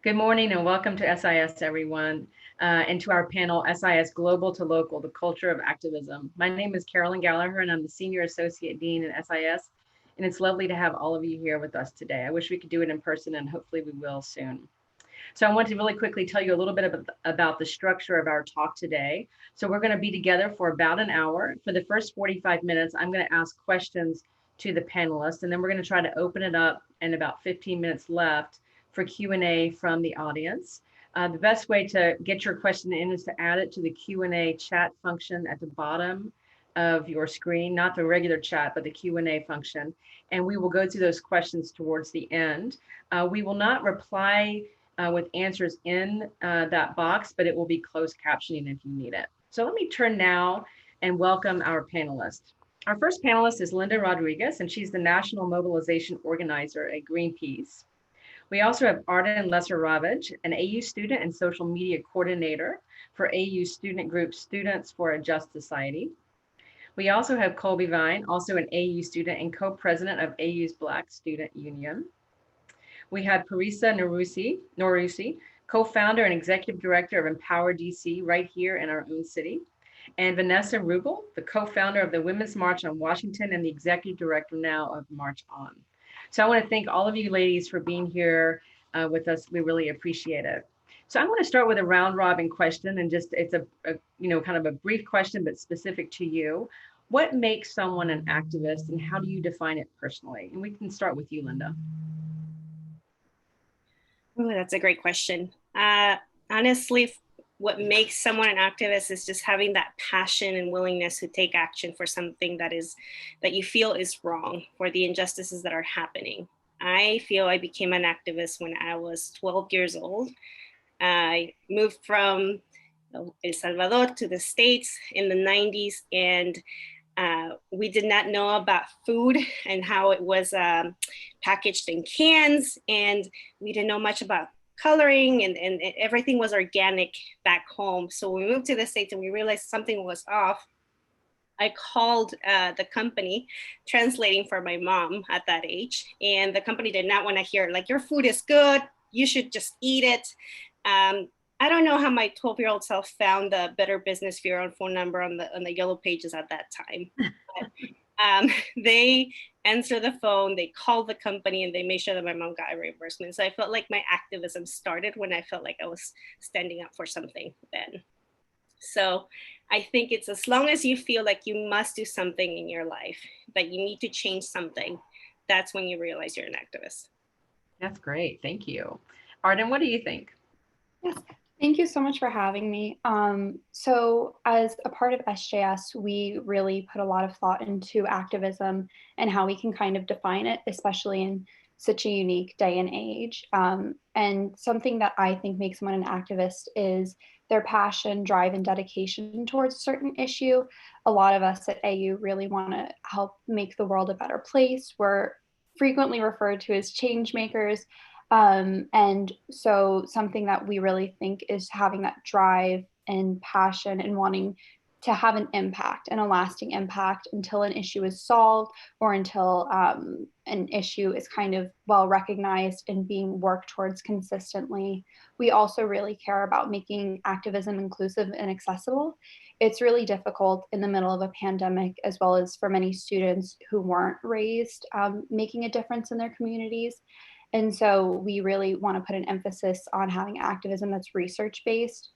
Good morning and welcome to SIS, everyone, and to our panel, SIS Global to Local, the Culture of Activism. My name is Carole Gallaher, and I'm the Senior Associate Dean at SIS, and it's lovely to have all of you here with us today. I wish we could do it in person, and hopefully we will soon. So I want to really quickly tell you a little bit about the structure of our talk today. So we're going to be together for about an hour. For the first 45 minutes, I'm going to ask questions to the panelists, and then we're going to try to open it up in about 15 minutes left for Q&A from the audience. The best way to get your question in is to add it to the Q&A chat function at the bottom of your screen, not the regular chat, but the Q&A function. And we will go through those questions towards the end. We will not reply with answers in that box, but it will be closed captioning if you need it. So let me turn now and welcome our panelists. Our first panelist is Linda Rodriguez, and she's the National Mobilization Organizer at Greenpeace. We also have Arden Lesser-Ravage, an AU student and social media coordinator for AU student group Students for a Just Society. We also have Colby Vine, also an AU student and co-president of AU's Black Student Union. We have Parisa Norusi, co-founder and executive director of Empower DC right here in our own city. And Vanessa Rubel, the co-founder of the Women's March on Washington and the executive director now of March On. So I want to thank all of you ladies for being here with us. We really appreciate it. So I'm going to start with a round robin question, and just it's a kind of a brief question, but specific to you. What makes someone an activist, and how do you define it personally? And we can start with you, Linda. Oh, that's a great question. Honestly, what makes someone an activist is just having that passion and willingness to take action for something that you feel is wrong, for the injustices that are happening. I feel I became an activist when I was 12 years old. I moved from El Salvador to the States in the 90s, and we did not know about food and how it was packaged in cans, and we didn't know much about coloring, and everything was organic back home. So we moved to the States and we realized something was off. I called the company, translating for my mom at that age, and the company did not want to hear, like, your food is good, you should just eat it. I don't know how my 12-year-old self found the Better Business Bureau phone number on the yellow pages at that time. But, they answered the phone, they called the company, and they made sure that my mom got a reimbursement. So I felt like my activism started when I felt like I was standing up for something then. So I think it's, as long as you feel like you must do something in your life, that you need to change something, that's when you realize you're an activist. That's great. Thank you. Arden, what do you think? Yes, thank you so much for having me. So as a part of SJS, we really put a lot of thought into activism and how we can kind of define it, especially in such a unique day and age. And something that I think makes someone an activist is their passion, drive, and dedication towards a certain issue. A lot of us at AU really want to help make the world a better place. We're frequently referred to as change makers. And so something that we really think is having that drive and passion and wanting to have an impact and a lasting impact until an issue is solved, or until an issue is kind of well recognized and being worked towards consistently. We also really care about making activism inclusive and accessible. It's really difficult in the middle of a pandemic, as well as for many students who weren't raised making a difference in their communities. And so we really want to put an emphasis on having activism that's research-based.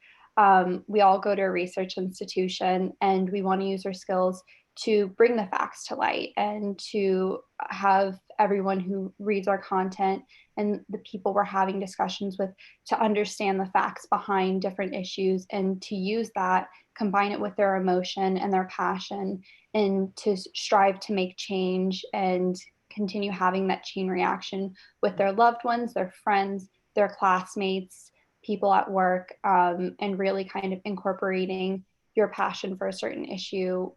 We all go to a research institution, and we want to use our skills to bring the facts to light, and to have everyone who reads our content and the people we're having discussions with to understand the facts behind different issues, and to use that, combine it with their emotion and their passion, and to strive to make change and continue having that chain reaction with their loved ones, their friends, their classmates, people at work, and really kind of incorporating your passion for a certain issue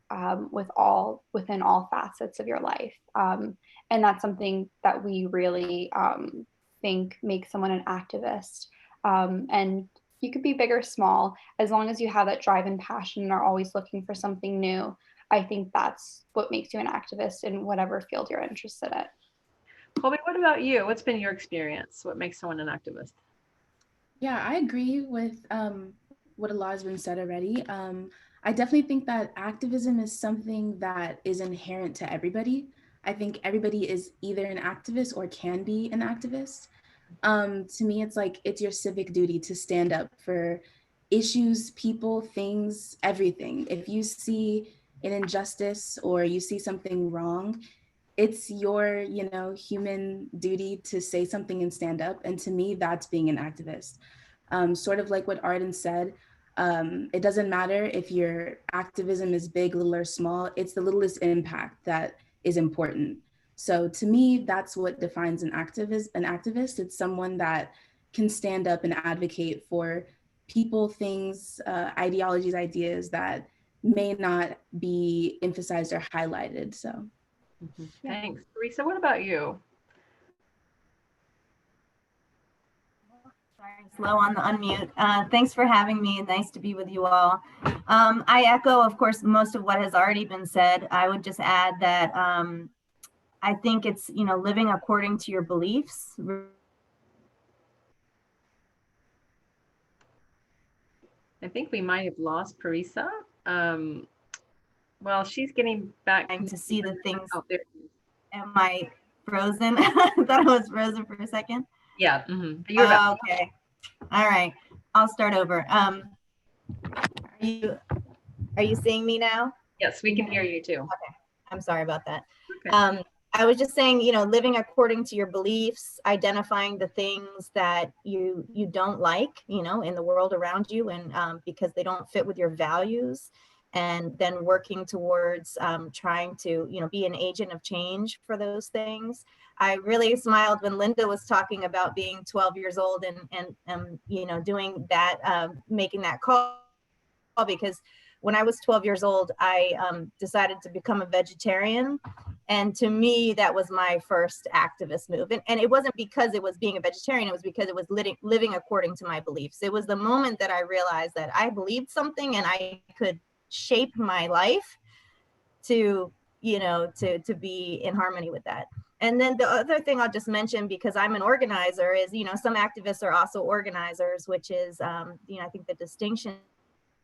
within all facets of your life. And that's something that we really think makes someone an activist. And you could be big or small, as long as you have that drive and passion and are always looking for something new. I think that's what makes you an activist in whatever field you're interested in. Colby, what about you? What's been your experience? What makes someone an activist? Yeah, I agree with what a lot has been said already. I definitely think that activism is something that is inherent to everybody. I think everybody is either an activist or can be an activist. To me, it's like it's your civic duty to stand up for issues, people, things, everything. If you see an injustice or you see something wrong, it's your, human duty to say something and stand up. And to me, that's being an activist. Sort of like what Arden said, it doesn't matter if your activism is big, little, or small, it's the littlest impact that is important. So to me, that's what defines an activist. An activist, it's someone that can stand up and advocate for people, things, ideologies, ideas that may not be emphasized or highlighted. So yeah. Thanks. Teresa, what about you? Sorry, slow on the unmute. Thanks for having me. Nice to be with you all. I echo, of course, most of what has already been said. I would just add that I think it's, living according to your beliefs. I think we might have lost Teresa. Well, she's getting back to see the things. Oh, there. Am I frozen? I thought I was frozen for a second. Yeah. You're back. Okay. All right. I'll start over. Are you seeing me now? Yes, we can hear you too. Okay. I'm sorry about that. Okay. I was just saying, living according to your beliefs, identifying the things that you don't like, in the world around you, and because they don't fit with your values, and then working towards trying to, be an agent of change for those things. I really smiled when Linda was talking about being 12 years old and doing that, making that call, because when I was 12 years old, I decided to become a vegetarian. And to me, that was my first activist move. And it wasn't because it was being a vegetarian, it was because it was living according to my beliefs. It was the moment that I realized that I believed something and I could shape my life to be in harmony with that. And then the other thing I'll just mention, because I'm an organizer, is, some activists are also organizers, which is, I think the distinction,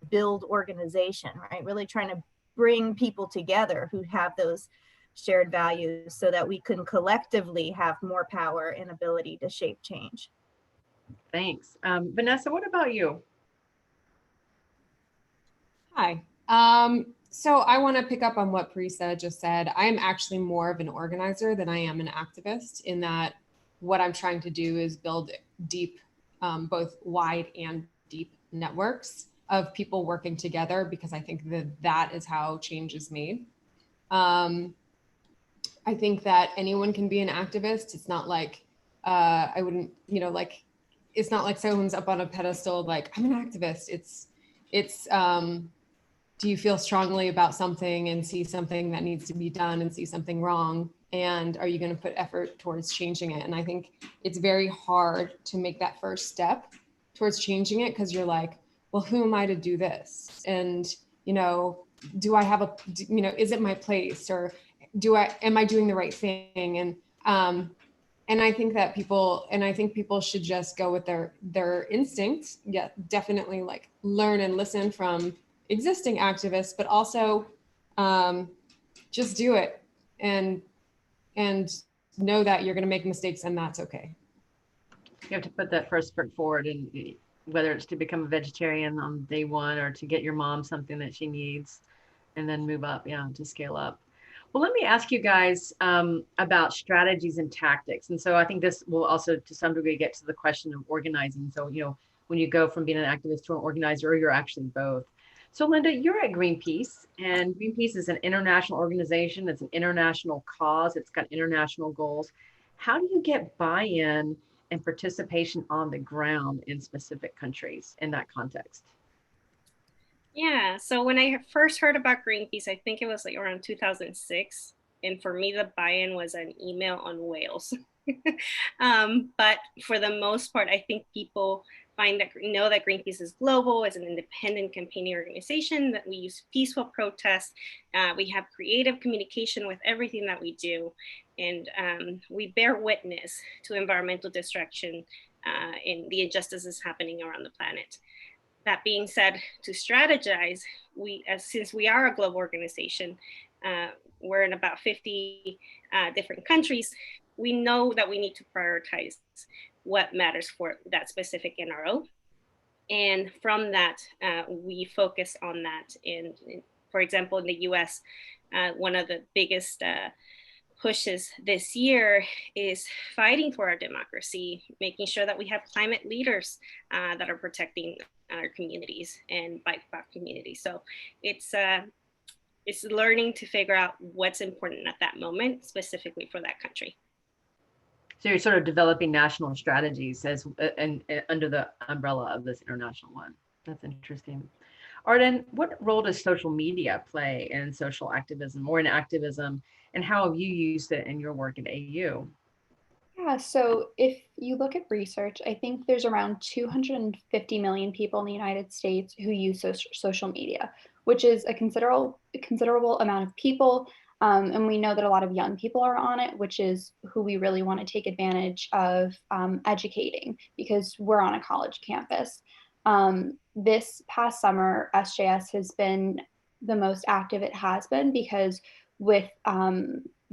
build organization, right? Really trying to bring people together who have those shared values so that we can collectively have more power and ability to shape change. Thanks. Vanessa, what about you? Hi. So I want to pick up on what Parisa just said. I am actually more of an organizer than I am an activist, in that what I'm trying to do is build deep, both wide and deep networks of people working together, because I think that is how change is made. I think that anyone can be an activist. It's not like, I wouldn't, it's not like someone's up on a pedestal, like, I'm an activist. It's do you feel strongly about something and see something that needs to be done and see something wrong? And are you going to put effort towards changing it? And I think it's very hard to make that first step towards changing it, because you're like, well, who am I to do this? And, do I have is it my place, or am I doing the right thing? And I think that people should just go with their instinct. Yeah, definitely, like, learn and listen from existing activists, but also just do it and know that you're going to make mistakes, and that's okay. You have to put that first foot forward, and whether it's to become a vegetarian on day one or to get your mom something that she needs, and then move up, to scale up. Well, let me ask you guys about strategies and tactics. And so I think this will also to some degree get to the question of organizing. So, when you go from being an activist to an organizer, or you're actually both. So Linda, you're at Greenpeace, and Greenpeace is an international organization. It's an international cause. It's got international goals. How do you get buy-in and participation on the ground in specific countries in that context? Yeah, so when I first heard about Greenpeace, I think it was like around 2006. And for me, the buy-in was an email on whales. But for the most part, I think people know that Greenpeace is global, is an independent campaigning organization, that we use peaceful protest. We have creative communication with everything that we do. And we bear witness to environmental destruction in the injustices happening around the planet. That being said, to strategize, since we are a global organization, we're in about 50 different countries, we know that we need to prioritize what matters for that specific NRO. And from that, we focus on that. For example, in the US, one of the biggest pushes this year is fighting for our democracy, making sure that we have climate leaders that are protecting our communities and BIPOC communities. So it's learning to figure out what's important at that moment, specifically for that country. So you're sort of developing national strategies and under the umbrella of this international one. That's interesting. Arden, what role does social media play in social activism or in activism, and how have you used it in your work at AU? Yeah, so if you look at research, I think there's around 250 million people in the United States who use social media, which is a considerable amount of people. And we know that a lot of young people are on it, which is who we really want to take advantage of educating, because we're on a college campus. This past summer, SJS has been the most active it has been, because with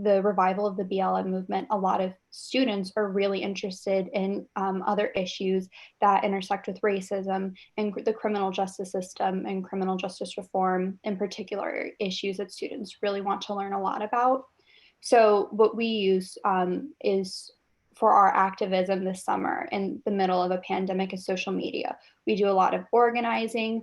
the revival of the BLM movement, a lot of students are really interested in other issues that intersect with racism and the criminal justice system and criminal justice reform, in particular issues that students really want to learn a lot about. So what we use is, for our activism this summer in the middle of a pandemic, is social media. We do a lot of organizing.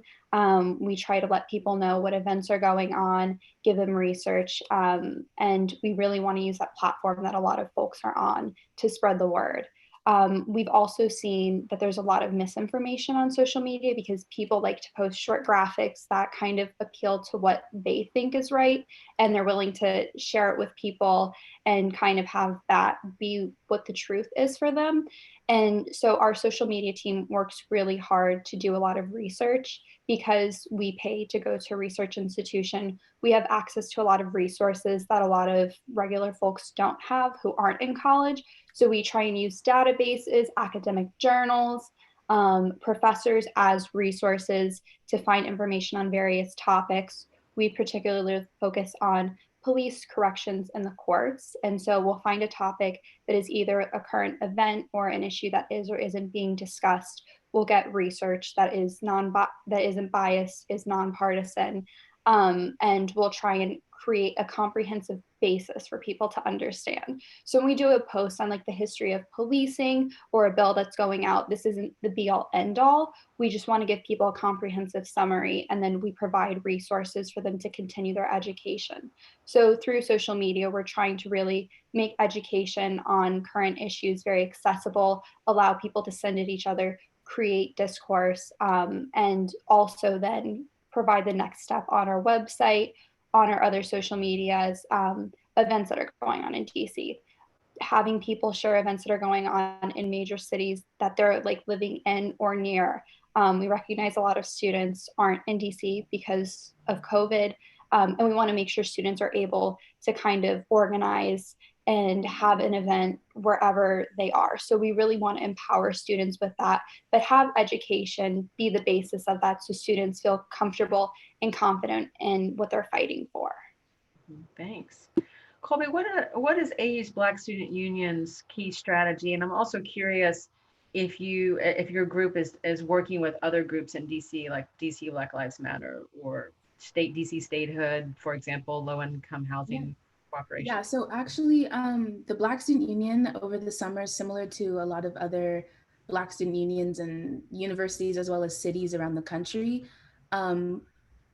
We try to let people know what events are going on, give them research, and we really want to use that platform that a lot of folks are on to spread the word. We've also seen that there's a lot of misinformation on social media, because people like to post short graphics that kind of appeal to what they think is right, and they're willing to share it with people and kind of have that be what the truth is for them. And so our social media team works really hard to do a lot of research, because we pay to go to a research institution. We have access to a lot of resources that a lot of regular folks don't have who aren't in college. So we try and use databases, academic journals, professors as resources to find information on various topics. We particularly focus on police, corrections, and the courts. And so we'll find a topic that is either a current event or an issue that is or isn't being discussed. We'll get research that isn't biased, is nonpartisan, and we'll try and create a comprehensive basis for people to understand. So when we do a post on like the history of policing or a bill that's going out, this isn't the be all end all. We just want to give people a comprehensive summary, and then we provide resources for them to continue their education. So through social media, we're trying to really make education on current issues very accessible, allow people to send it each other, create discourse, and also then provide the next step on our website, on our other social medias, events that are going on in DC. Having people share events that are going on in major cities that they're like living in or near. We recognize a lot of students aren't in DC because of COVID, and we want to make sure students are able to kind of organize and have an event wherever they are. So we really want to empower students with that, but have education be the basis of that, so students feel comfortable and confident in what they're fighting for. Thanks. Colby, what is AU's Black Student Union's key strategy? And I'm also curious if your group is working with other groups in DC, like DC Black Lives Matter or DC statehood, for example, low-income housing cooperation. Yeah, so actually the Black Student Union over the summer, similar to a lot of other Black student unions and universities as well as cities around the country,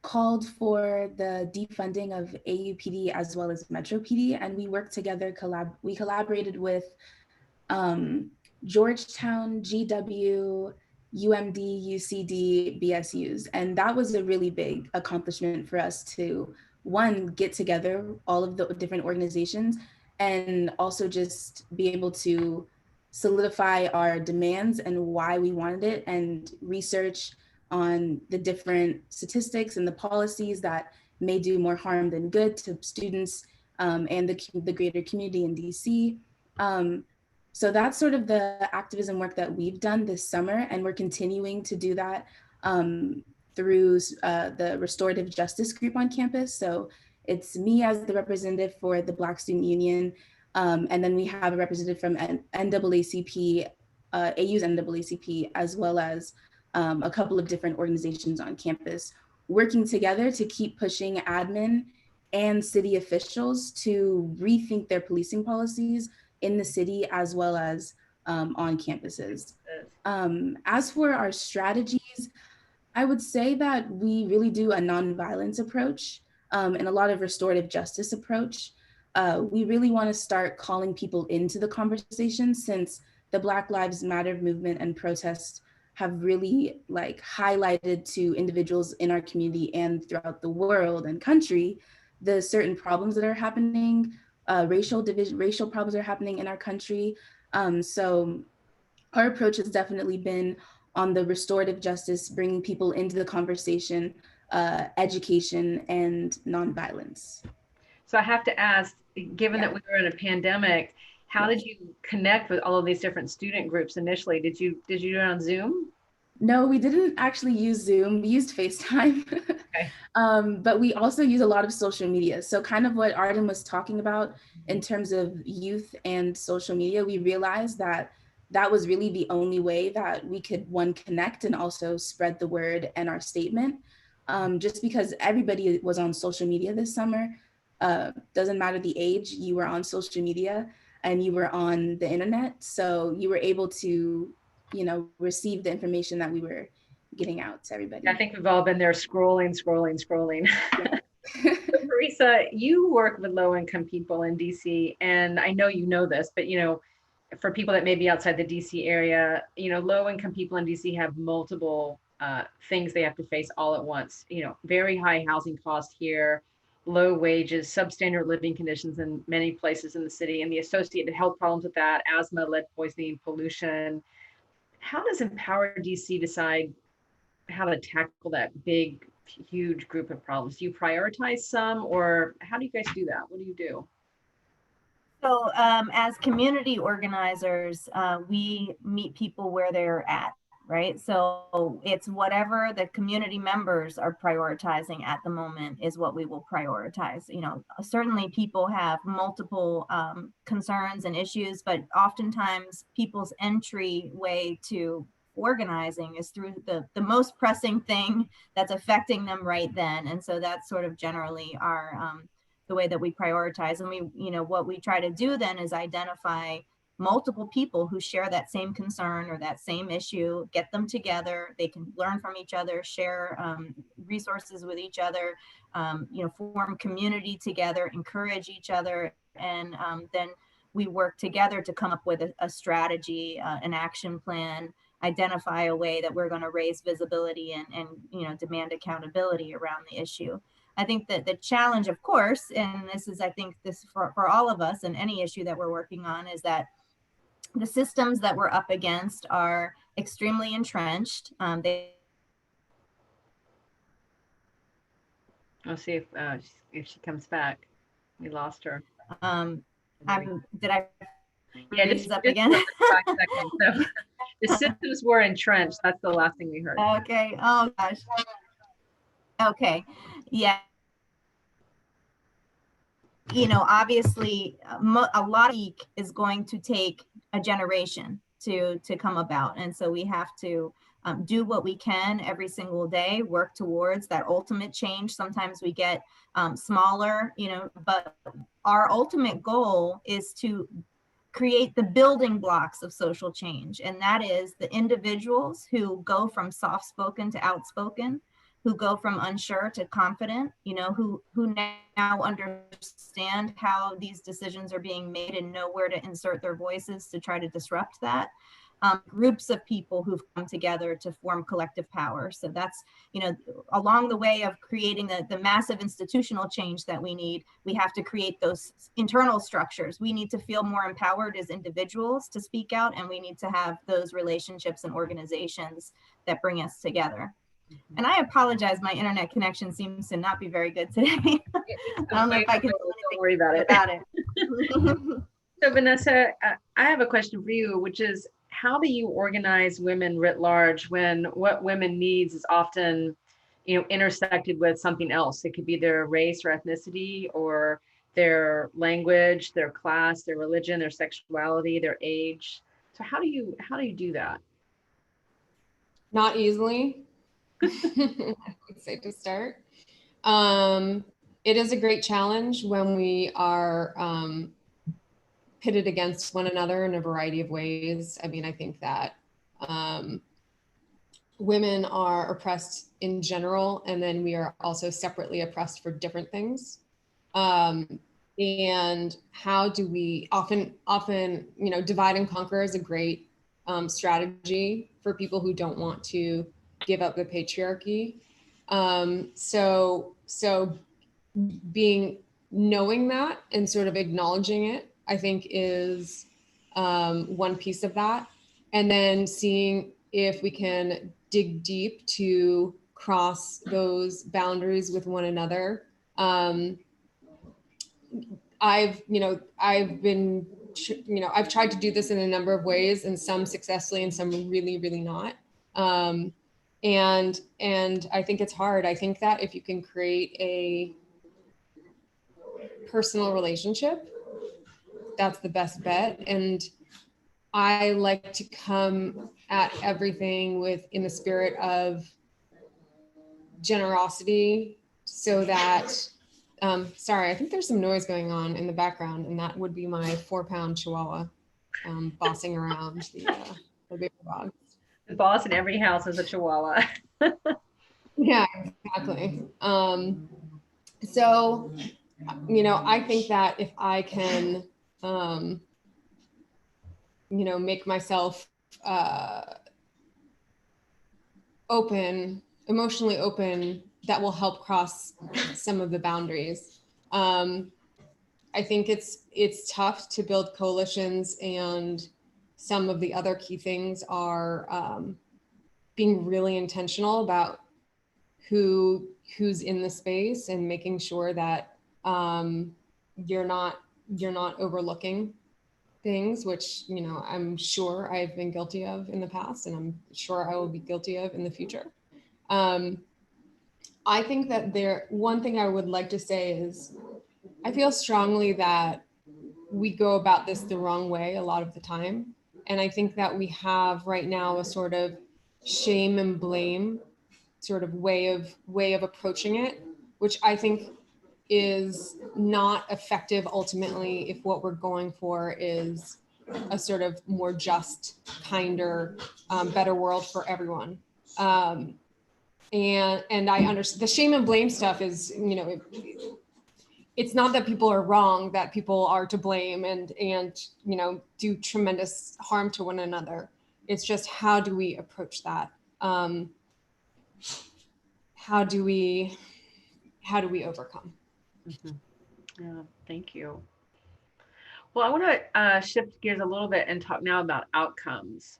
called for the defunding of AUPD as well as Metro PD, and we worked together, we collaborated with Georgetown, GW, UMD, UCD, BSUs, and that was a really big accomplishment for us to, one, get together all of the different organizations, and also just be able to solidify our demands and why we wanted it, and research on the different statistics and the policies that may do more harm than good to students and the greater community in DC. So that's sort of the activism work that we've done this summer, and we're continuing to do that through the restorative justice group on campus. So it's me as the representative for the Black Student Union, and then we have a representative from NAACP, AU's NAACP, as well as a couple of different organizations on campus, working together to keep pushing admin and city officials to rethink their policing policies in the city as well as on campuses. As for our strategies, I would say that we really do a nonviolence approach and a lot of restorative justice approach. We really want to start calling people into the conversation, since the Black Lives Matter movement and protests have really like highlighted to individuals in our community and throughout the world and country the certain problems that are happening, racial problems are happening in our country. So our approach has definitely been on the restorative justice, bringing people into the conversation, education, and nonviolence. So I have to ask, given that we were in a pandemic, how did you connect with all of these different student groups initially? Did you do it on Zoom? No, we didn't actually use Zoom. We used FaceTime. Okay. But we also use a lot of social media. So kind of what Arden was talking about in terms of youth and social media, we realized that that was really the only way that we could, one, connect and also spread the word and our statement. Just because everybody was on social media this summer, doesn't matter the age, you were on social media and you were on the internet. So you were able to, you know, receive the information that we were getting out to everybody. I think we've all been there scrolling. Yeah. So, Marisa, you work with low-income people in DC, and I know you know this, but you know, for people that may be outside the DC area, you know, low-income people in DC have multiple things they have to face all at once. You know, very high housing costs here, low wages, substandard living conditions in many places in the city, and the associated health problems with that: asthma, lead poisoning, pollution. How does Empower DC decide how to tackle that big, huge group of problems? Do you prioritize some, or how do you guys do that? What do you do? So as community organizers, we meet people where they're at, right? So it's whatever the community members are prioritizing at the moment is what we will prioritize. You know, certainly people have multiple concerns and issues, but oftentimes people's entryway to organizing is through the most pressing thing that's affecting them right then. And so that's sort of generally our the way that we prioritize. And we, you know, what we try to do then is identify multiple people who share that same concern or that same issue, get them together. They can learn from each other, share resources with each other, you know, form community together, encourage each other. And then we work together to come up with a strategy, an action plan, identify a way that we're going to raise visibility and you know, demand accountability around the issue. I think that the challenge, of course, and this is, I think this for all of us and any issue that we're working on, is that the systems that we're up against are extremely entrenched. I'll see if she comes back. We lost her. Did I just up again? 5 seconds. So, the systems were entrenched. That's the last thing we heard. Okay. Oh gosh. Okay. Yeah. You know, obviously, a lot is going to take a generation to come about, and so we have to do what we can every single day, work towards that ultimate change. Sometimes we get smaller, you know, but our ultimate goal is to create the building blocks of social change, and that is the individuals who go from soft-spoken to outspoken, who go from unsure to confident, you know, who now understand how these decisions are being made and know where to insert their voices to try to disrupt that. Groups of people who've come together to form collective power. So that's, you know, along the way of creating the massive institutional change that we need, we have to create those internal structures. We need to feel more empowered as individuals to speak out, and we need to have those relationships and organizations that bring us together. And I apologize, my internet connection seems to not be very good today. I don't know if I can do anything don't worry about it. So Vanessa, I have a question for you, which is how do you organize women writ large when what women needs is often, intersected with something else? It could be their race or ethnicity or their language, their class, their religion, their sexuality, their age. So how do you do that? Not easily, I would say to start. It is a great challenge when we are pitted against one another in a variety of ways. I mean, I think that women are oppressed in general, and then we are also separately oppressed for different things. And how do we often, divide and conquer is a great strategy for people who don't want to give up the patriarchy. So knowing that and sort of acknowledging it, I think is one piece of that. And then seeing if we can dig deep to cross those boundaries with one another. I've tried to do this in a number of ways, and some successfully and some really, really not. And I think it's hard. I think that if you can create a personal relationship, that's the best bet. And I like to come at everything in the spirit of generosity, so that sorry, I think there's some noise going on in the background, and that would be my 4-pound Chihuahua bossing around the bigger dog. The boss in every house is a Chihuahua. Yeah, exactly. So, I think that if I can, make myself emotionally open, that will help cross some of the boundaries. I think it's tough to build coalitions, and some of the other key things are being really intentional about who's in the space, and making sure that you're not overlooking things, which I'm sure I've been guilty of in the past, and I'm sure I will be guilty of in the future. I think that one thing I would like to say is, I feel strongly that we go about this the wrong way a lot of the time. And I think that we have right now a sort of shame and blame sort of way of approaching it, which I think is not effective ultimately if what we're going for is a sort of more just, kinder, better world for everyone. And I understand the shame and blame stuff is, it's not that people are wrong, that people are to blame and do tremendous harm to one another. It's just, how do we approach that? How do we overcome? Mm-hmm. Yeah, thank you. Well, I want to shift gears a little bit and talk now about outcomes,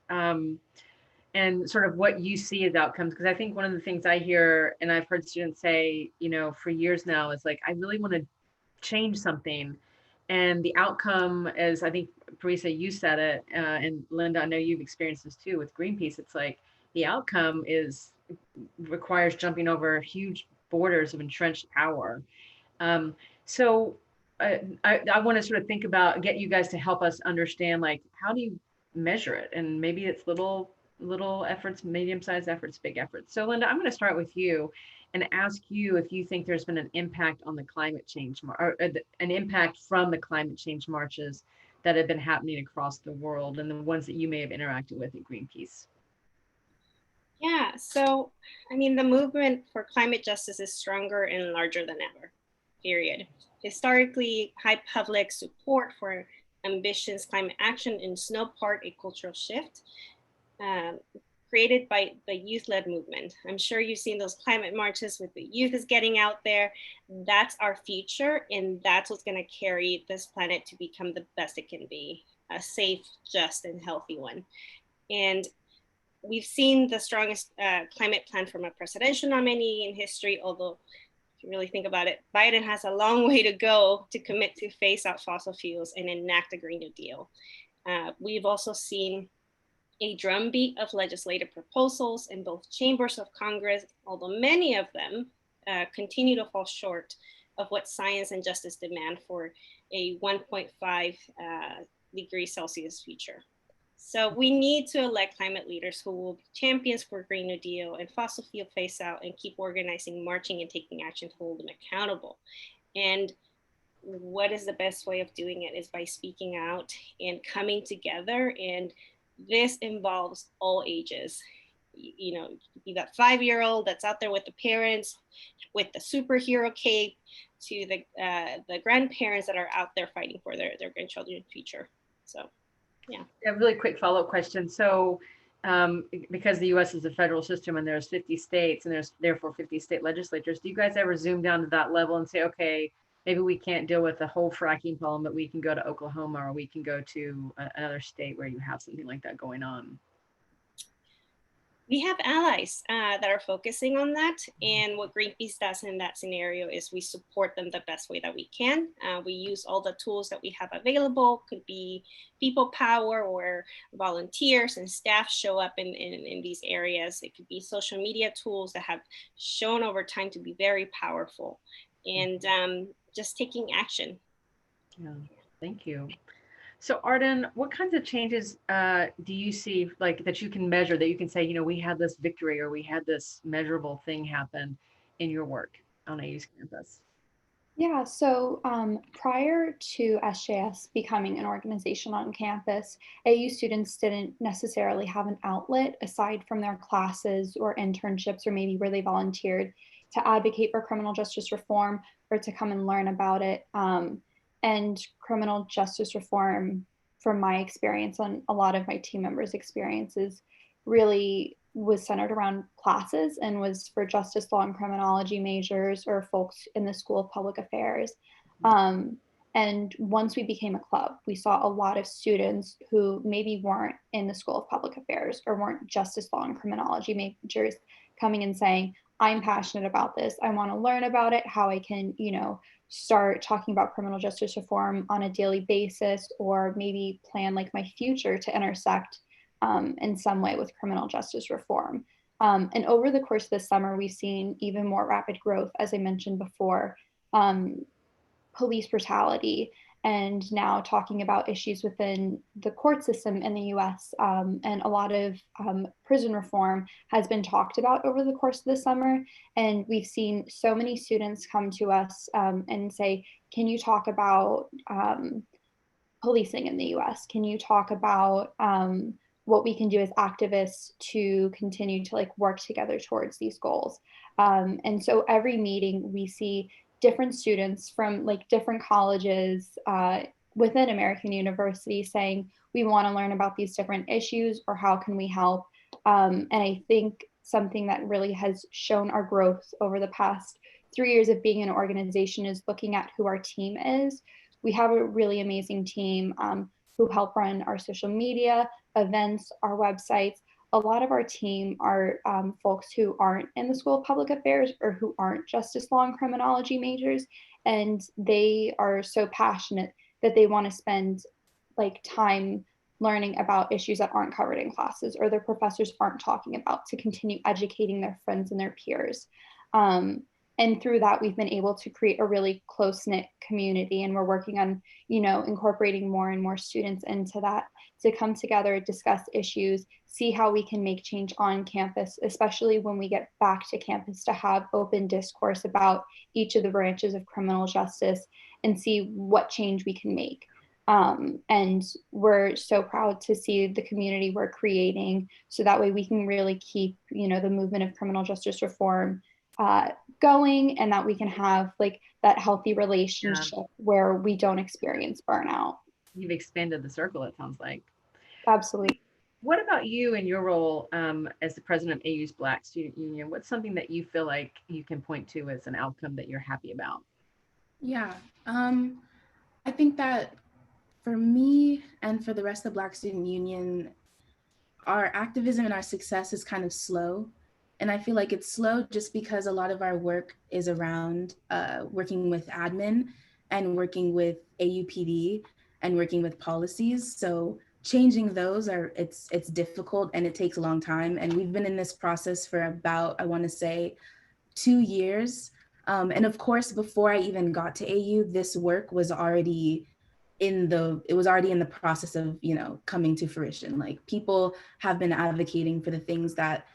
and sort of what you see as outcomes. Because I think one of the things I hear, and I've heard students say, for years now, is like, I really want to change something. And the outcome, as I think, Parisa, you said it, and Linda, I know you've experienced this too with Greenpeace. It's like the outcome requires jumping over huge borders of entrenched power. So I want to sort of think about, get you guys to help us understand, like, how do you measure it? And maybe it's little efforts, medium-sized efforts, big efforts. So Linda, I'm going to start with you and ask you if you think there's been an impact on the climate change, or an impact from the climate change marches that have been happening across the world, and the ones that you may have interacted with at Greenpeace. Yeah, so I mean, the movement for climate justice is stronger and larger than ever, period. Historically, high public support for ambitious climate action is no part a cultural shift created by the youth-led movement. I'm sure you've seen those climate marches with the youth is getting out there. That's our future, and that's what's going to carry this planet to become the best it can be, a safe, just, and healthy one. And we've seen the strongest climate plan from a presidential nominee in history, although if you really think about it, Biden has a long way to go to commit to phase out fossil fuels and enact a Green New Deal. We've also seen a drumbeat of legislative proposals in both chambers of Congress, although many of them continue to fall short of what science and justice demand for a 1.5 degrees Celsius future. So we need to elect climate leaders who will be champions for Green New Deal and fossil fuel phase out, and keep organizing, marching, and taking action to hold them accountable. And what is the best way of doing it is by speaking out and coming together. And this involves all ages. You know, be that 5-year-old that's out there with the parents, with the superhero cape, to the grandparents that are out there fighting for their grandchildren's future. So, yeah. A really quick follow-up question. So, because the U.S. is a federal system and there's 50 states and there's therefore 50 state legislatures, do you guys ever zoom down to that level and say, okay, maybe we can't deal with the whole fracking problem, but we can go to Oklahoma, or we can go to another state where you have something like that going on? We have allies that are focusing on that. And what Greenpeace does in that scenario is we support them the best way that we can. We use all the tools that we have available. Could be people power, or volunteers and staff show up in these areas. It could be social media tools that have shown over time to be very powerful, and just taking action. Yeah, thank you. So Arden, what kinds of changes do you see, like, that you can measure, that you can say, you know, we had this victory, or we had this measurable thing happen in your work on AU's campus? Yeah, so prior to SJS becoming an organization on campus, AU students didn't necessarily have an outlet aside from their classes or internships, or maybe where they volunteered, to advocate for criminal justice reform or to come and learn about it. And criminal justice reform, from my experience and a lot of my team members' experiences, really was centered around classes and was for justice, law, and criminology majors or folks in the School of Public Affairs. And once we became a club, we saw a lot of students who maybe weren't in the School of Public Affairs or weren't justice, law, and criminology majors coming and saying, I'm passionate about this. I want to learn about it, how I can, you know, start talking about criminal justice reform on a daily basis, or maybe plan like my future to intersect in some way with criminal justice reform. And over the course of the summer, we've seen even more rapid growth, as I mentioned before, police brutality, and now talking about issues within the court system in the US, and a lot of prison reform has been talked about over the course of the summer. And we've seen so many students come to us and say, can you talk about policing in the US? Can you talk about what we can do as activists to continue to like work together towards these goals? And so every meeting we see different students from like different colleges within American University saying, we want to learn about these different issues, or how can we help? And I think something that really has shown our growth over the past 3 years of being an organization is looking at who our team is. We have a really amazing team who help run our social media, events, our websites. A lot of our team are folks who aren't in the School of Public Affairs or who aren't justice, law, and criminology majors. And they are so passionate that they want to spend like time learning about issues that aren't covered in classes or their professors aren't talking about, to continue educating their friends and their peers. And through that, we've been able to create a really close-knit community, and we're working on, you know, incorporating more and more students into that to come together, discuss issues, see how we can make change on campus, especially when we get back to campus, to have open discourse about each of the branches of criminal justice and see what change we can make. And we're so proud to see the community we're creating, so that way we can really keep, you know, the movement of criminal justice reform going, and that we can have like that healthy relationship where we don't experience burnout. You've expanded the circle, it sounds like. Absolutely. What about you and your role as the president of AU's Black Student Union? What's something that you feel like you can point to as an outcome that you're happy about? Yeah, I think that for me and for the rest of the Black Student Union, our activism and our success is kind of slow. And I feel like it's slow just because a lot of our work is around working with admin and working with AUPD and working with policies. So changing those it's difficult and it takes a long time. And we've been in this process for about, I want to say, 2 years. And of course, before I even got to AU, this work was already in the process of, coming to fruition. Like, people have been advocating for the things that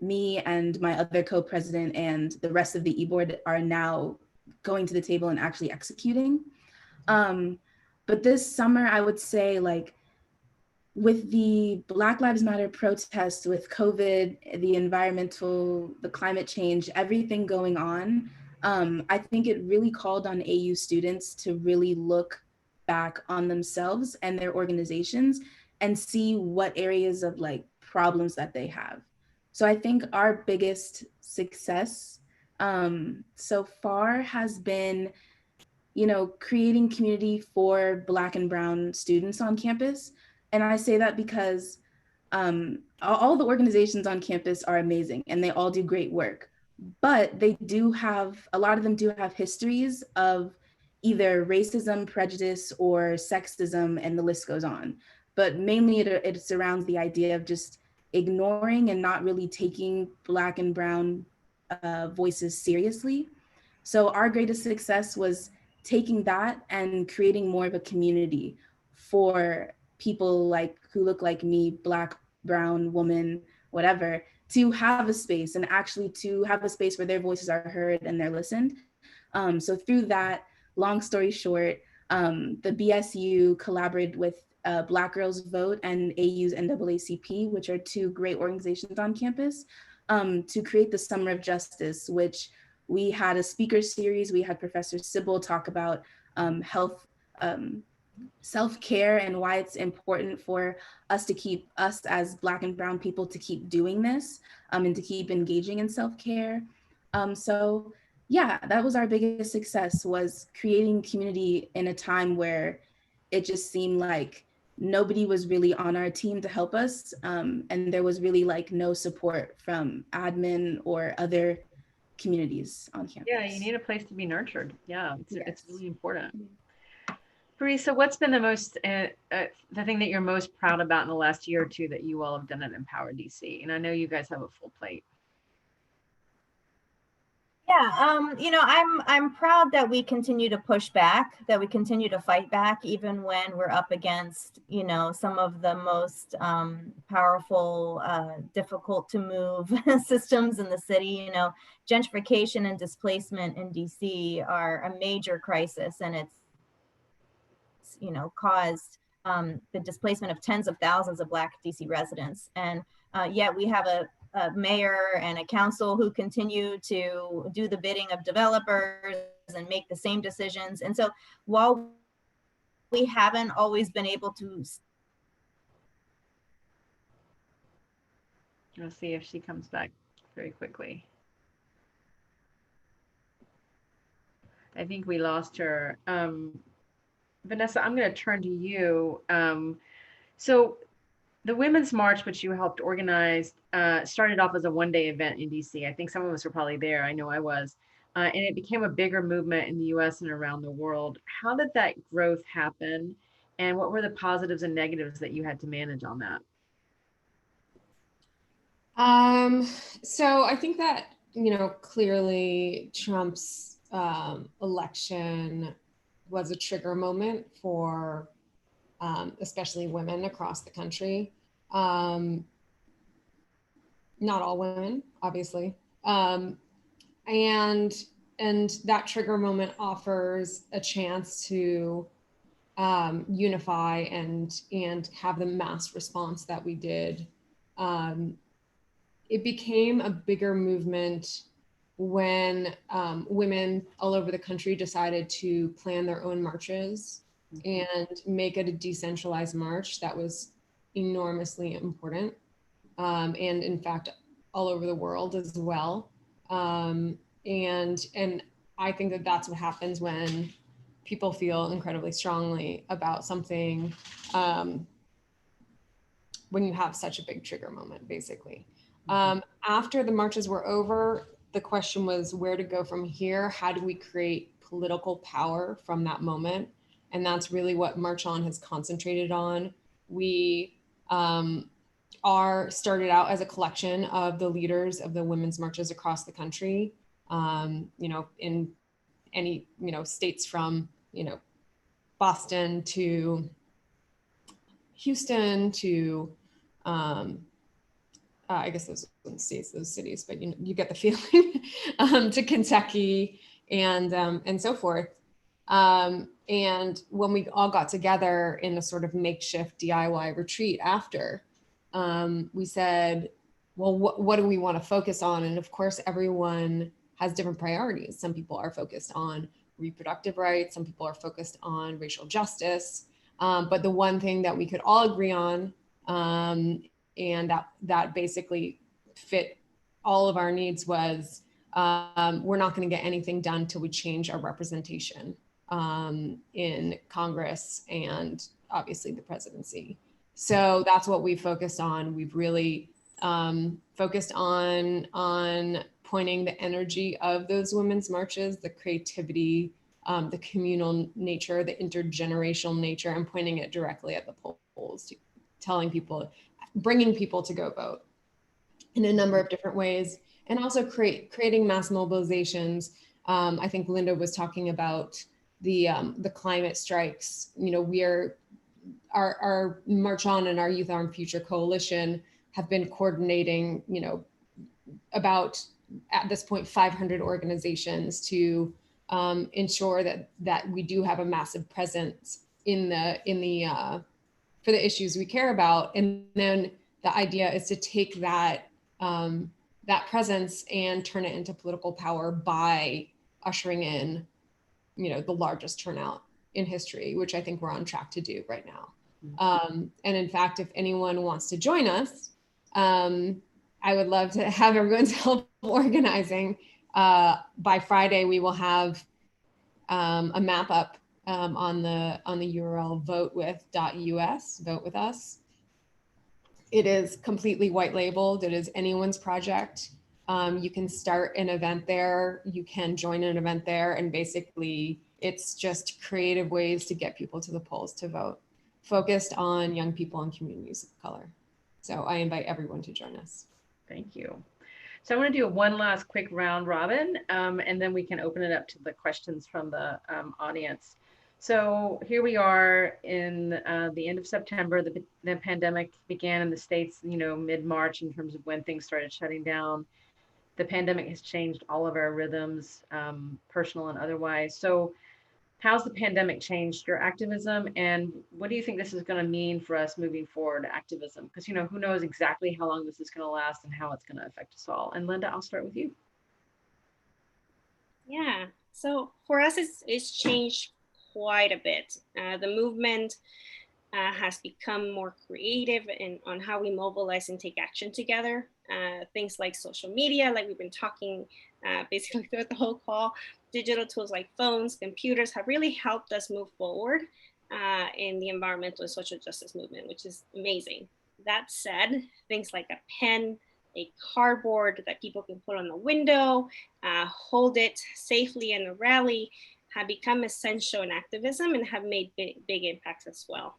me and my other co-president and the rest of the e-board are now going to the table and actually executing. But this summer, I would say, like, with the Black Lives Matter protests, with COVID, the climate change, everything going on, I think it really called on AU students to really look back on themselves and their organizations and see what areas of like problems that they have. So I think our biggest success so far has been, creating community for Black and Brown students on campus. And I say that because all the organizations on campus are amazing and they all do great work, but a lot of them do have histories of either racism, prejudice, or sexism, and the list goes on. But mainly it surrounds the idea of just ignoring and not really taking Black and Brown voices seriously. So our greatest success was taking that and creating more of a community for people like who look like me, Black, brown, woman, whatever, to have a space and actually to have a space where their voices are heard and they're listened. So through that, long story short, the BSU collaborated with Black Girls Vote and AU's NAACP, which are two great organizations on campus, to create the Summer of Justice, which we had a speaker series. We had Professor Sybil talk about health, self-care, and why it's important for us as Black and Brown people to keep doing this and to keep engaging in self-care. So yeah, that was our biggest success, was creating community in a time where it just seemed like nobody was really on our team to help us. And there was really like no support from admin or other communities on campus. Yeah, you need a place to be nurtured. Yeah, it's really important. Mm-hmm. Teresa, what's been the thing that you're most proud about in the last year or two that you all have done at Empower DC? And I know you guys have a full plate. Yeah, I'm proud that we continue to push back, that we continue to fight back, even when we're up against, some of the most powerful, difficult to move systems in the city. Gentrification and displacement in DC are a major crisis, and it's caused the displacement of tens of thousands of Black DC residents. And yet we have a mayor and a council who continue to do the bidding of developers and make the same decisions. And so while we haven't always been able to... Let's see if she comes back very quickly. I think we lost her. Vanessa, I'm going to turn to you. So the Women's March, which you helped organize, started off as a one-day event in DC. I think some of us were probably there. I know I was. And it became a bigger movement in the US and around the world. How did that growth happen? And what were the positives and negatives that you had to manage on that? So I think that, clearly Trump's election was a trigger moment for especially women across the country. Not all women, obviously. And that trigger moment offers a chance to unify and have the mass response that we did. It became a bigger movement when women all over the country decided to plan their own marches and make it a decentralized march. That was enormously important. And in fact, all over the world as well. And I think that that's what happens when people feel incredibly strongly about something, when you have such a big trigger moment, basically. After the marches were over, the question was where to go from here. How do we create political power from that moment? And that's really what March On has concentrated on. We started out as a collection of the leaders of the women's marches across the country, in any, states from, Boston to Houston to, I guess those states, those cities, but you get the feeling, to Kentucky and so forth. And when we all got together in a sort of makeshift DIY retreat after, we said, well, what do we want to focus on? And of course, everyone has different priorities. Some people are focused on reproductive rights. Some people are focused on racial justice. But the one thing that we could all agree on, and that basically fit all of our needs, was we're not going to get anything done till we change our representation in Congress and obviously the presidency. So that's what we focused on. We've really focused on pointing the energy of those women's marches, the creativity, the communal nature, the intergenerational nature, and pointing it directly at the polls, telling people, bringing people to go vote in a number of different ways, and also creating mass mobilizations. I think Linda was talking about the climate strikes. Our March On and our Youth Armed Future Coalition have been coordinating, about, at this point, 500 organizations to ensure that we do have a massive presence in the for the issues we care about. And then the idea is to take that presence and turn it into political power by ushering in, the largest turnout in history, which I think we're on track to do right now. And in fact, if anyone wants to join us, I would love to have everyone's help organizing. By Friday, we will have a map up on the URL votewith.us, vote with us. It is completely white labeled. It is anyone's project. You can start an event there. You can join an event there. And basically, it's just creative ways to get people to the polls to vote, focused on young people and communities of color. So I invite everyone to join us. Thank you. So I want to do one last quick round robin, and then we can open it up to the questions from the audience. So here we are in the end of September. The pandemic began in the States, mid-March, in terms of when things started shutting down. The pandemic has changed all of our rhythms, personal and otherwise. So how's the pandemic changed your activism, and what do you think this is going to mean for us moving forward, activism? Because, who knows exactly how long this is going to last and how it's going to affect us all. And Linda, I'll start with you. Yeah, so for us, it's changed quite a bit. The movement has become more creative on how we mobilize and take action together. Things like social media, like we've been talking basically throughout the whole call, digital tools like phones, computers have really helped us move forward in the environmental and social justice movement, which is amazing. That said, things like a pen, a cardboard that people can put on the window, hold it safely in a rally, have become essential in activism and have made big impacts as well.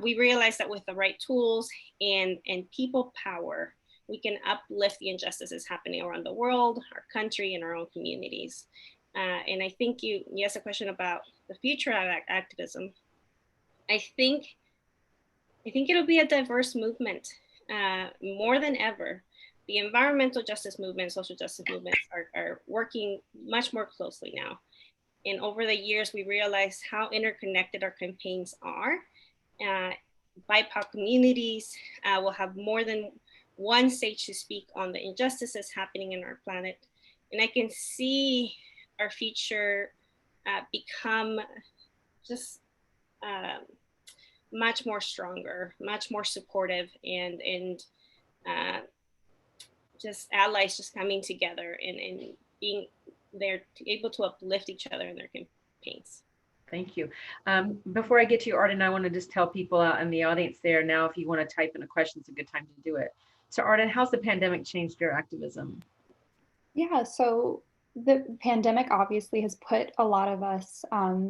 We realize that with the right tools and people power, we can uplift the injustices happening around the world, our country, and our own communities. And I think you asked a question about the future of activism. I think it'll be a diverse movement more than ever. The environmental justice movement, social justice movements are working much more closely now. And over the years, we realized how interconnected our campaigns are. BIPOC communities will have more than one stage to speak on the injustices happening in our planet. And I can see our future become just much more stronger, much more supportive, and just allies just coming together and being there, able to uplift each other in their campaigns. Thank you. Before I get to you, Arden, I want to just tell people out in the audience there now, if you want to type in a question, it's a good time to do it. So Arden, how's the pandemic changed your activism? Yeah, so the pandemic obviously has put a lot of us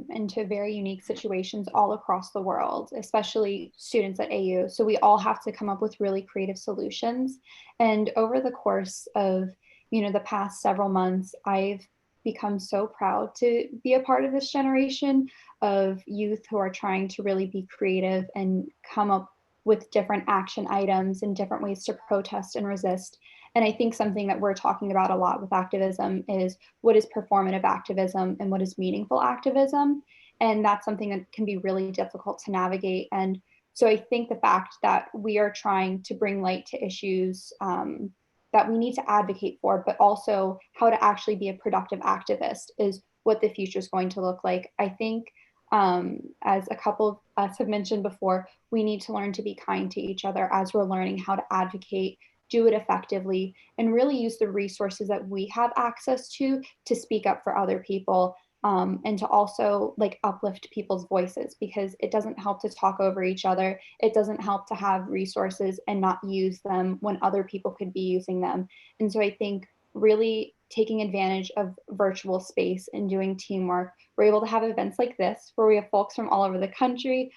into very unique situations all across the world, especially students at AU. So we all have to come up with really creative solutions. And over the course of, the past several months, I've become so proud to be a part of this generation of youth who are trying to really be creative and come up with different action items and different ways to protest and resist. And I think something that we're talking about a lot with activism is what is performative activism and what is meaningful activism. And that's something that can be really difficult to navigate. And so I think the fact that we are trying to bring light to issues that we need to advocate for, but also how to actually be a productive activist is what the future is going to look like. I think, as a couple of us have mentioned before, we need to learn to be kind to each other as we're learning how to advocate, do it effectively, and really use the resources that we have access to speak up for other people, and to also like uplift people's voices, because it doesn't help to talk over each other. It doesn't help to have resources and not use them when other people could be using them. And so I think really taking advantage of virtual space and doing teamwork, we're able to have events like this where we have folks from all over the country.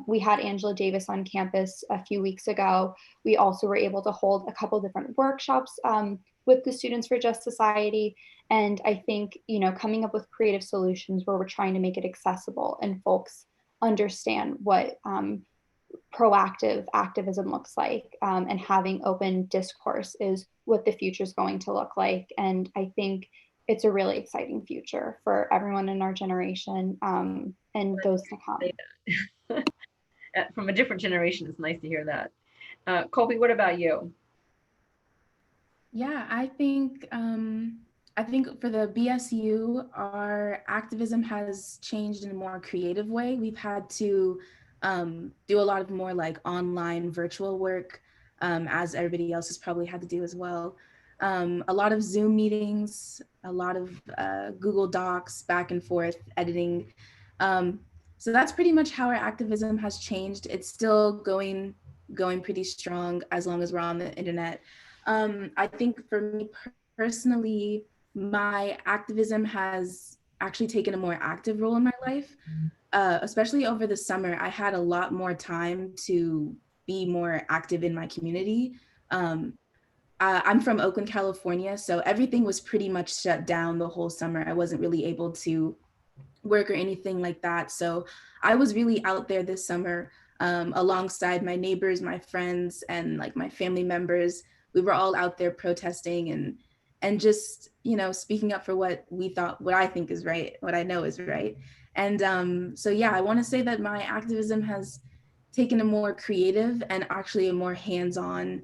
We had Angela Davis on campus a few weeks ago. We also were able to hold a couple different workshops with the Students for Just Society. And I think, coming up with creative solutions where we're trying to make it accessible and folks understand what proactive activism looks like, and having open discourse is what the future is going to look like. And I think it's a really exciting future for everyone in our generation, and those to come. From a different generation, it's nice to hear that. Colby, what about you? Yeah, I think for the BSU, our activism has changed in a more creative way. We've had to do a lot of more like online virtual work, as everybody else has probably had to do as well. A lot of Zoom meetings, a lot of Google Docs, back and forth editing. So that's pretty much how our activism has changed. It's still going pretty strong as long as we're on the internet. I think for me personally, my activism has actually taken a more active role in my life, especially over the summer. I had a lot more time to be more active in my community. I'm from Oakland, California, so everything was pretty much shut down the whole summer. I wasn't really able to work or anything like that. So I was really out there this summer, alongside my neighbors, my friends, and like my family members. We were all out there protesting and just, speaking up for what I think is right, what I know is right. And so yeah, I want to say that my activism has taken a more creative and actually a more hands-on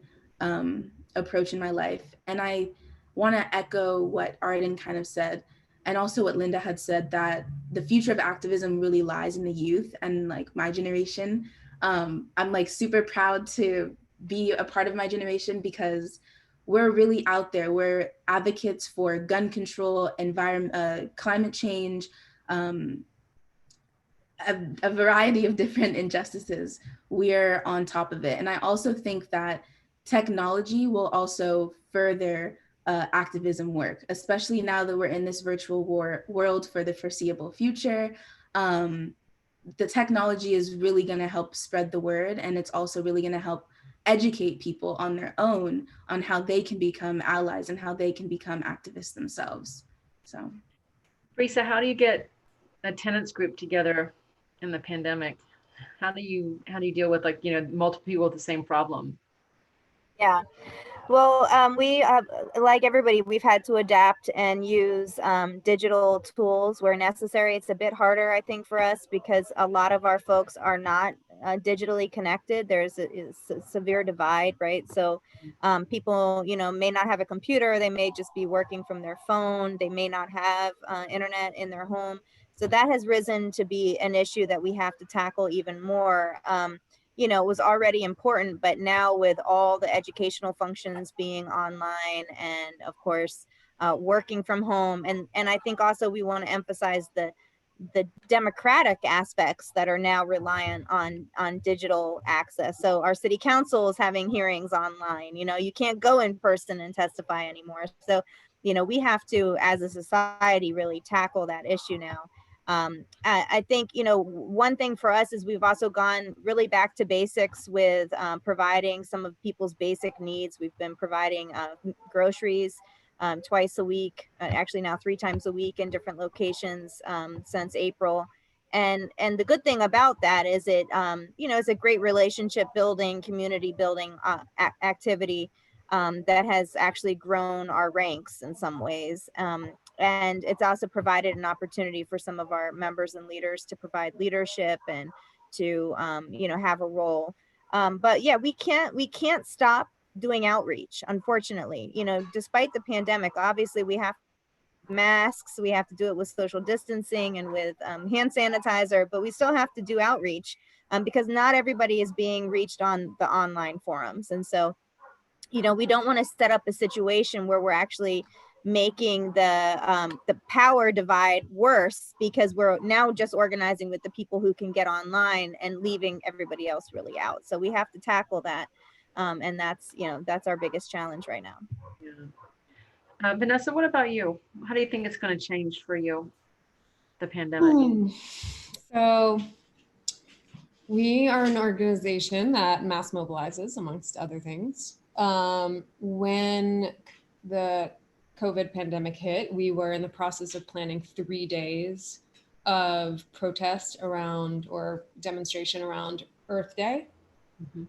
approach in my life. And I want to echo what Arden kind of said, and also what Linda had said, that the future of activism really lies in the youth and like my generation. I'm like super proud to be a part of my generation because we're really out there. We're advocates for gun control, environment, climate change, a variety of different injustices. We're on top of it. And I also think that technology will also further activism work, especially now that we're in this virtual world for the foreseeable future. The technology is really going to help spread the word, and it's also really going to help educate people on their own on how they can become allies and how they can become activists themselves. So, Teresa, how do you get a tenants group together in the pandemic? How do you deal with multiple people with the same problem? Yeah. Well, we, like everybody, we've had to adapt and use digital tools where necessary. It's a bit harder, I think, for us because a lot of our folks are not digitally connected. There's a severe divide, right? So people, may not have a computer. They may just be working from their phone. They may not have internet in their home. So that has risen to be an issue that we have to tackle even more. It was already important, but now with all the educational functions being online and of course, working from home. And I think also we want to emphasize the democratic aspects that are now reliant on digital access. So our city council is having hearings online. You know, you can't go in person and testify anymore. So, you know, we have to, as a society, really tackle that issue now. I think, you know, one thing for us is we've also gone really back to basics with providing some of people's basic needs. We've been providing groceries twice a week, actually now 3 times a week in different locations since April. And the good thing about that is it, you know, it's a great relationship building, community building activity that has actually grown our ranks in some ways. And it's also provided an opportunity for some of our members and leaders to provide leadership and to, you know, have a role. But yeah, we can't stop doing outreach, unfortunately. You know, despite the pandemic, obviously we have masks, we have to do it with social distancing and with hand sanitizer, but we still have to do outreach because not everybody is being reached on the online forums. And so, you know, we don't want to set up a situation where we're actually making the power divide worse because we're now just organizing with the people who can get online and leaving everybody else really out. So we have to tackle that. And that's, you know, that's our biggest challenge right now. Yeah. Vanessa, what about you? How do you think it's going to change for you, the pandemic? So we are an organization that mass mobilizes, amongst other things. When the COVID pandemic hit, we were in the process of planning 3 days of protest around or demonstration around Earth Day. Mm-hmm.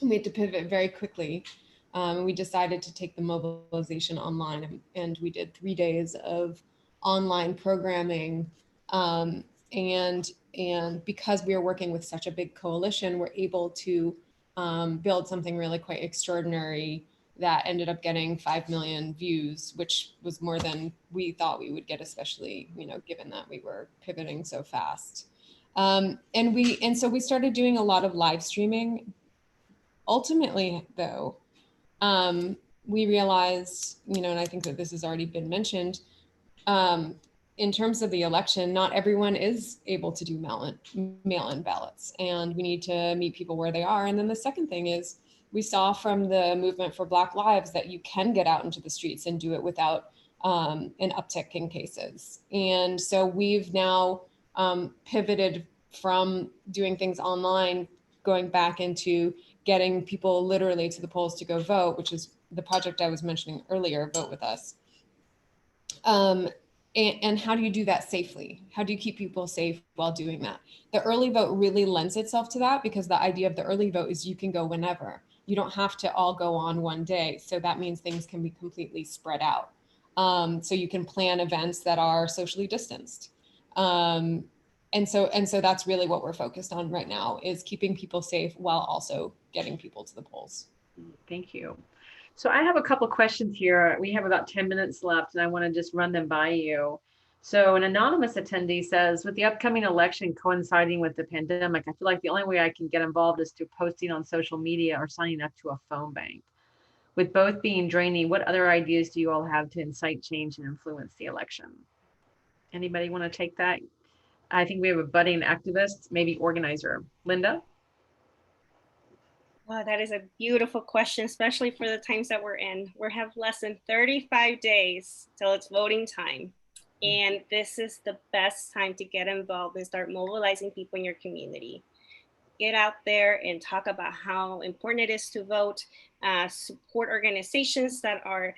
We had to pivot very quickly. We decided to take the mobilization online, and we did 3 days of online programming. And because we are working with such a big coalition, we're able to build something really quite extraordinary that ended up getting 5 million views, which was more than we thought we would get, especially, you know, given that we were pivoting so fast. And so we started doing a lot of live streaming. Ultimately, though, we realized, you know, and I think that this has already been mentioned, in terms of the election, not everyone is able to do mail-in ballots, and we need to meet people where they are. And then the second thing is, we saw from the movement for Black Lives that you can get out into the streets and do it without an uptick in cases. And so we've now pivoted from doing things online, going back into getting people literally to the polls to go vote, which is the project I was mentioning earlier, Vote With Us. And how do you do that safely? How do you keep people safe while doing that? The early vote really lends itself to that, because the idea of the early vote is you can go whenever. You don't have to all go on one day. So that means things can be completely spread out. So you can plan events that are socially distanced. And so that's really what we're focused on right now, is keeping people safe while also getting people to the polls. Thank you. So I have a couple questions here. We have about 10 minutes left, and I want to just run them by you. So an anonymous attendee says, with the upcoming election coinciding with the pandemic, I feel like the only way I can get involved is through posting on social media or signing up to a phone bank. With both being draining, what other ideas do you all have to incite change and influence the election? Anybody want to take that? I think we have a budding activist, maybe organizer. Linda? Wow, that is a beautiful question, especially for the times that we're in. We have less than 35 days till it's voting time. And this is the best time to get involved and start mobilizing people in your community. Get out there and talk about how important it is to vote, support organizations that are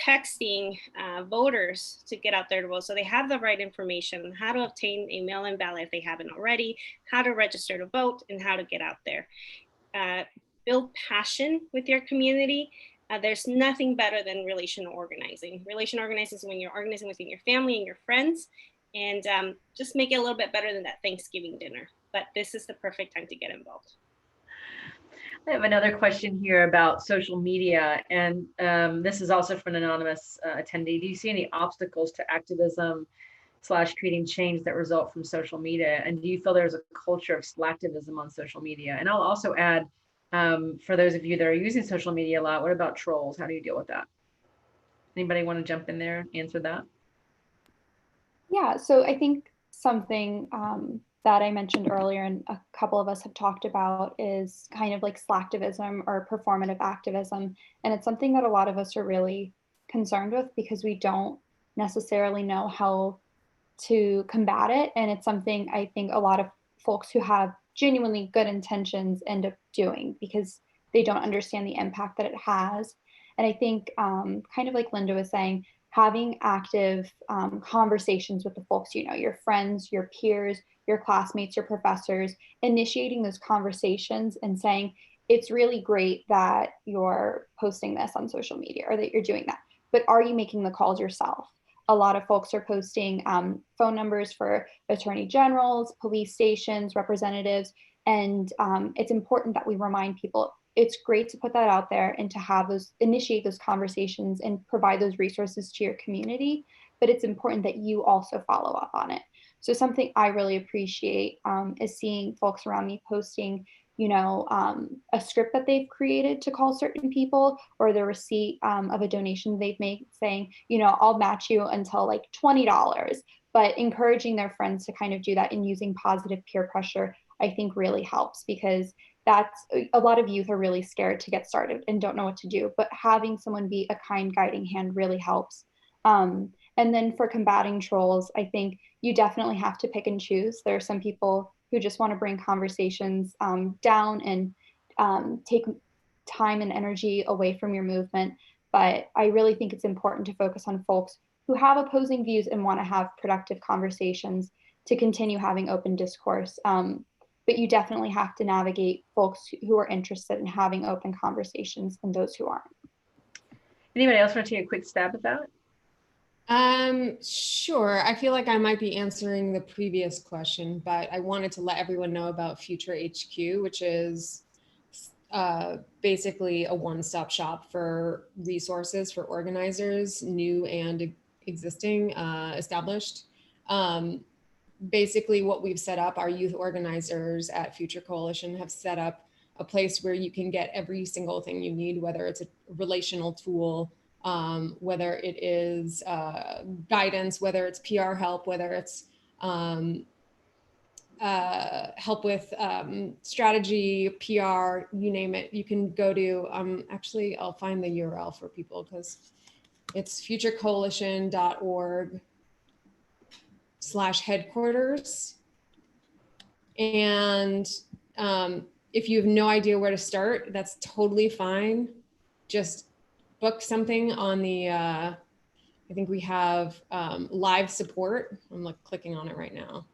texting voters to get out there to vote, so they have the right information on how to obtain a mail-in ballot if they haven't already, how to register to vote, and how to get out there. Build passion with your community. There's nothing better than relational organizing. Relational organizing is when you're organizing within your family and your friends, and just make it a little bit better than that Thanksgiving dinner. But this is the perfect time to get involved. I have another question here about social media, and this is also from an anonymous attendee. Do you see any obstacles to activism / creating change that result from social media? And do you feel there's a culture of slacktivism on social media? And I'll also add, for those of you that are using social media a lot, what about trolls? How do you deal with that? Anybody want to jump in there, answer that? Yeah, so I think something that I mentioned earlier and a couple of us have talked about is kind of like slacktivism or performative activism. And it's something that a lot of us are really concerned with because we don't necessarily know how to combat it. And it's something I think a lot of folks who have genuinely good intentions end up doing because they don't understand the impact that it has. And I think kind of like Linda was saying, having active conversations with the folks, you know, your friends, your peers, your classmates, your professors, initiating those conversations and saying, it's really great that you're posting this on social media or that you're doing that, but are you making the calls yourself? A lot of folks are posting phone numbers for attorney generals, police stations, representatives, and it's important that we remind people it's great to put that out there and to have those, initiate those conversations and provide those resources to your community, but it's important that you also follow up on it. So something I really appreciate is seeing folks around me posting, you know, a script that they've created to call certain people or the receipt of a donation they've made saying, you know, I'll match you until like $20, but encouraging their friends to kind of do that and using positive peer pressure, I think really helps because that's a lot of youth are really scared to get started and don't know what to do, but having someone be a kind guiding hand really helps. And then for combating trolls, I think you definitely have to pick and choose. There are some people who just want to bring conversations down and take time and energy away from your movement. But I really think it's important to focus on folks who have opposing views and want to have productive conversations to continue having open discourse. But you definitely have to navigate folks who are interested in having open conversations and those who aren't. Anybody else want to take a quick stab at that? Sure. I feel like I might be answering the previous question, but I wanted to let everyone know about Future HQ, which is basically a one-stop shop for resources for organizers, new and existing, established. Basically what we've set up, our youth organizers at Future Coalition have set up a place where you can get every single thing you need, whether it's a relational tool, whether it is guidance, whether it's PR help, whether it's help with strategy, PR, you name it. You can go to, actually, I'll find the URL for people because it's futurecoalition.org/headquarters. And if you have no idea where to start, that's totally fine. Just book something on the, I think we have live support. I'm like clicking on it right now.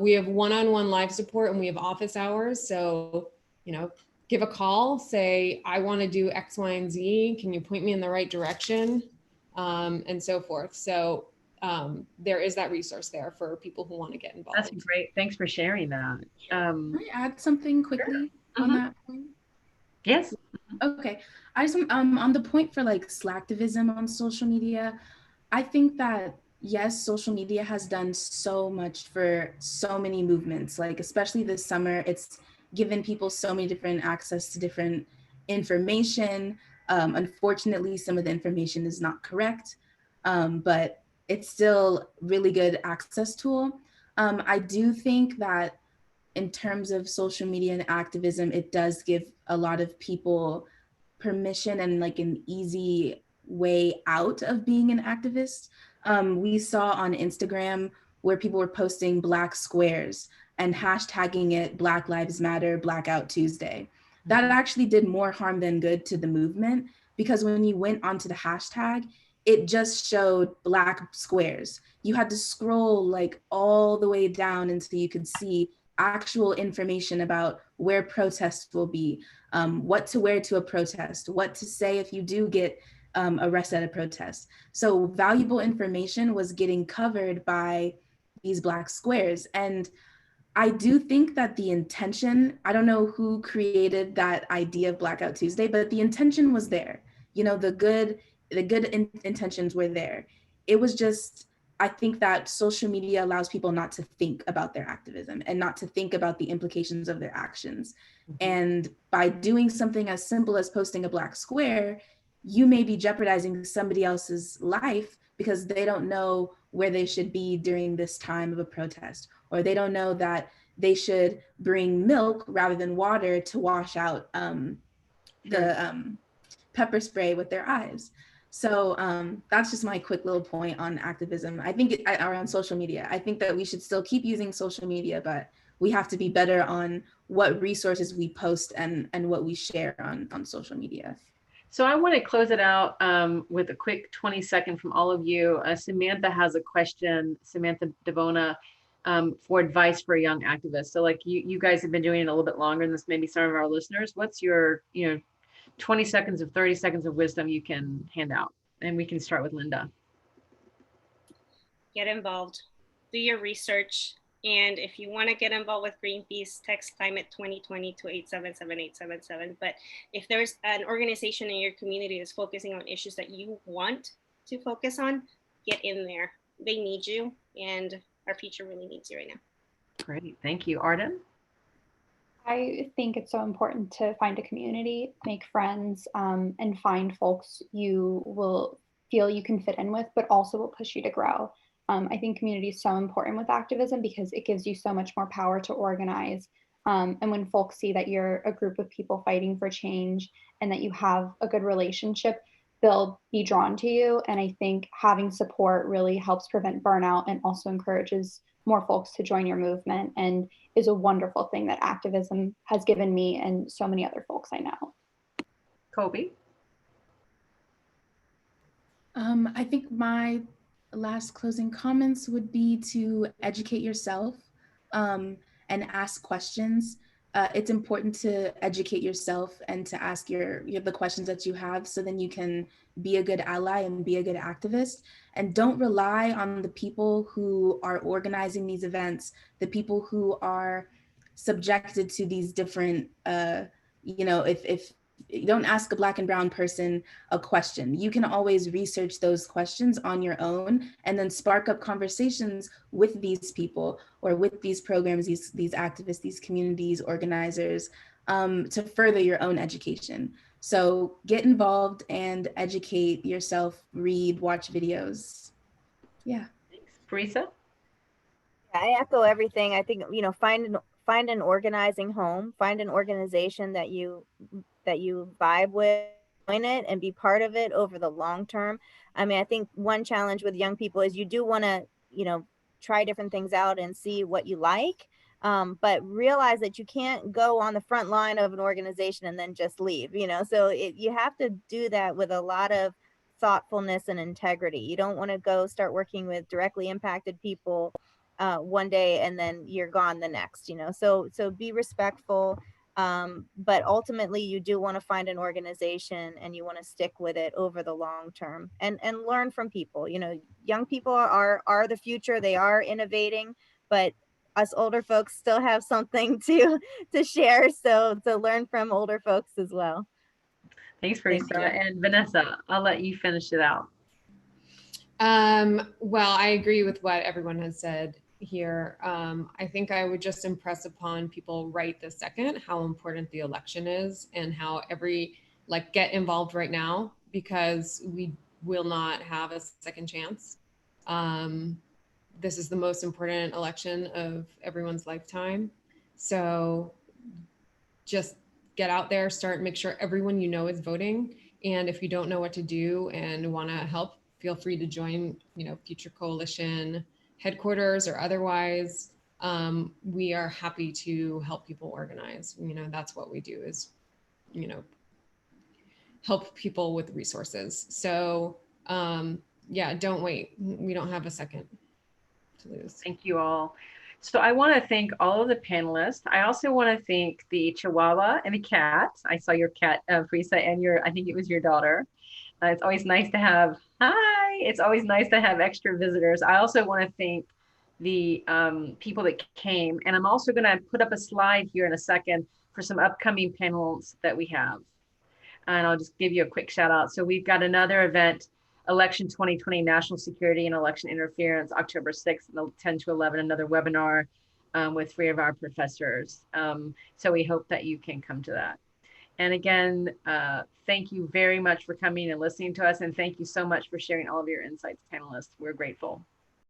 We have one-on-one live support and we have office hours. So, you know, give a call, say, I want to do X, Y, and Z. Can you point me in the right direction? And so forth. So there is that resource there for people who want to get involved. That's great. Thanks for sharing that. Can I add something quickly on that point? Yes. Okay. I just on the point for like slacktivism on social media, I think that yes, social media has done so much for so many movements, like especially this summer, it's given people so many different access to different information. Unfortunately, some of the information is not correct, but it's still really good access tool. I do think that in terms of social media and activism, it does give a lot of people permission and like an easy way out of being an activist. We saw on Instagram where people were posting Black squares and hashtagging it Black Lives Matter, Blackout Tuesday. That actually did more harm than good to the movement because when you went onto the hashtag, it just showed Black squares. You had to scroll like all the way down until you could see actual information about where protests will be, what to wear to a protest, what to say if you do get arrested at a protest. So valuable information was getting covered by these Black squares. And I do think that the intention, I don't know who created that idea of Blackout Tuesday, but the intention was there. You know, the good intentions were there. It was just, I think that social media allows people not to think about their activism and not to think about the implications of their actions. And by doing something as simple as posting a Black square, you may be jeopardizing somebody else's life because they don't know where they should be during this time of a protest, or they don't know that they should bring milk rather than water to wash out the pepper spray with their eyes. So that's just my quick little point on activism. I think around social media, I think that we should still keep using social media, but we have to be better on what resources we post and what we share on social media. So I want to close it out with a quick 20-second from all of you. Samantha has a question, Samantha Devona, for advice for a young activist. So like you guys have been doing it a little bit longer than this, maybe some of our listeners. What's your 20 seconds of 30 seconds of wisdom you can hand out? And we can start with Linda. Get involved, do your research. And if you want to get involved with Greenpeace, text Climate 2020 to 877-877. But if there's an organization in your community that's focusing on issues that you want to focus on, get in there. They need you, and our future really needs you right now. Great, thank you. Arden? I think it's so important to find a community, make friends, and find folks you will feel you can fit in with, but also will push you to grow. I think community is so important with activism because it gives you so much more power to organize. And when folks see that you're a group of people fighting for change and that you have a good relationship, they'll be drawn to you. And I think having support really helps prevent burnout and also encourages more folks to join your movement, and is a wonderful thing that activism has given me and so many other folks I know. Kobe? I think my last closing comments would be to educate yourself and ask questions. It's important to educate yourself and to ask the questions that you have, so then you can be a good ally and be a good activist. And don't rely on the people who are organizing these events, the people who are subjected to these different, if you don't ask a Black and brown person a question, you can always research those questions on your own and then spark up conversations with these people or with these programs, these activists, these communities, organizers, to further your own education. So get involved and educate yourself, read, watch videos. Yeah. Thanks. Parisa? I echo everything. I think, find an organizing home, find an organization that you vibe with, join it and be part of it over the long term. I mean, I think one challenge with young people is you do want to, try different things out and see what you like. But realize that you can't go on the front line of an organization and then just leave, so you have to do that with a lot of thoughtfulness and integrity. You don't want to go start working with directly impacted people one day and then you're gone the next, so be respectful. But ultimately you do want to find an organization and you want to stick with it over the long term and learn from people. Young people are the future. They are innovating, but us older folks still have something to share. So to learn from older folks as well. Thanks, Parisa. And Vanessa, I'll let you finish it out. Well, I agree with what everyone has said here. I think I would just impress upon people right this second how important the election is, and how get involved right now, because we will not have a second chance. This is the most important election of everyone's lifetime. So just get out there, make sure everyone you know is voting. And if you don't know what to do and want to help, feel free to join, Future Coalition headquarters or otherwise. We are happy to help people organize. That's what we do, is, help people with resources. So yeah, don't wait. We don't have a second to lose. Thank you all. So I want to thank all of the panelists. I also want to thank the Chihuahua and the cat. I saw your cat, Parisa, and I think it was your daughter. It's always nice to have, it's always nice to have extra visitors. I also want to thank the people that came. And I'm also going to put up a slide here in a second for some upcoming panels that we have. And I'll just give you a quick shout out. So we've got another event, Election 2020 National Security and Election Interference, October 6th, 10 to 11, another webinar with 3 of our professors. So we hope that you can come to that. And again, thank you very much for coming and listening to us. And thank you so much for sharing all of your insights, panelists. We're grateful.